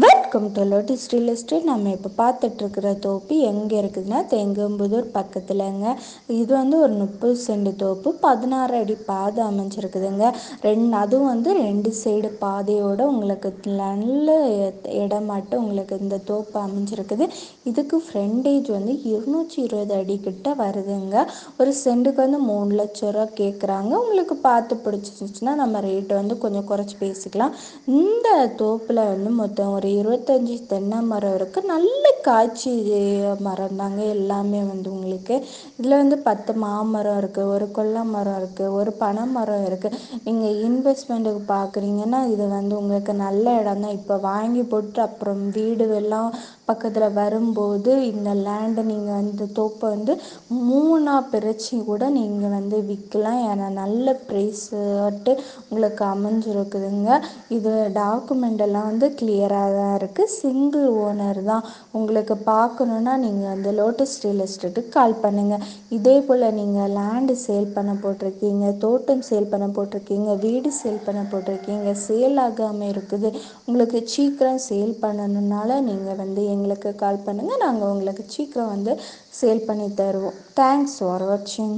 Welcome to lotus real estate. நம்ம இப்போ பார்த்துட்ருக்கிற தோப்பு எங்கே இருக்குதுன்னா தெங்கம்புதூர் பக்கத்துலங்க. இது வந்து ஒரு 30 சென்ட் தோப்பு, 16 அடி பாதை அமைஞ்சிருக்குதுங்க. அதுவும் வந்து 2 சைடு பாதையோட உங்களுக்கு நல்ல இடமாட்டம் உங்களுக்கு இந்த தோப்பு அமைஞ்சிருக்குது. இதுக்கு ஃப்ரண்டேஜ் வந்து 220 அடி கிட்ட வருதுங்க. ஒரு சென்ட்டுக்கு வந்து 3 லட்ச ரூபா கேட்குறாங்க. உங்களுக்கு பார்த்து பிடிச்சிருந்துச்சுன்னா நம்ம ரேட்டை வந்து கொஞ்சம் குறைச்சி பேசிக்கலாம். இந்த தோப்பில் வந்து மொத்தம் ஒரு 25 தென்னை மரம் இருக்குது. நல்ல காய்ச்சி மரம் தாங்க எல்லாமே வந்து உங்களுக்கு. இதில் வந்து 10 மாமரம் இருக்குது, ஒரு கொல்லை மரம் இருக்குது, ஒரு பனை மரம் இருக்குது. நீங்கள் இன்வெஸ்ட்மெண்ட்டுக்கு பார்க்குறீங்கன்னா இது வந்து உங்களுக்கு நல்ல இடம் தான். இப்போ வாங்கி போட்டு அப்புறம் வீடு எல்லாம் பக்கத்தில் வரும்போது இந்த லேண்டை நீங்கள் வந்து தோப்பை வந்து 3 பிரித்து கூட நீங்கள் வந்து விற்கலாம். ஏன்னா நல்ல ப்ரைஸாட்டு உங்களுக்கு அமைஞ்சிருக்குதுங்க. இது டாக்குமெண்ட் எல்லாம் வந்து கிளியராக தான் இருக்குது. சிங்கிள் ஓனர் தான். உங்களுக்கு பார்க்கணுன்னா நீங்கள் வந்து லோட்டஸ் ரியல் எஸ்டேட்டுக்கு கால் பண்ணுங்கள். இதே போல் நீங்கள் லேண்டு சேல் பண்ண போட்டிருக்கீங்க, தோட்டம் சேல் பண்ண போட்டிருக்கீங்க, வீடு சேல் பண்ண போட்டிருக்கீங்க, சேல் ஆகாமல் இருக்குது, உங்களுக்கு சீக்கிரம் சேல் பண்ணணுன்னால நீங்கள் வந்து எங்களுக்கு கால் பண்ணுங்கள். நாங்கள் உங்களுக்கு சீக்கிரம் வந்து சேல் பண்ணி தருவோம். தேங்க்ஸ் ஃபார் வாட்சிங்.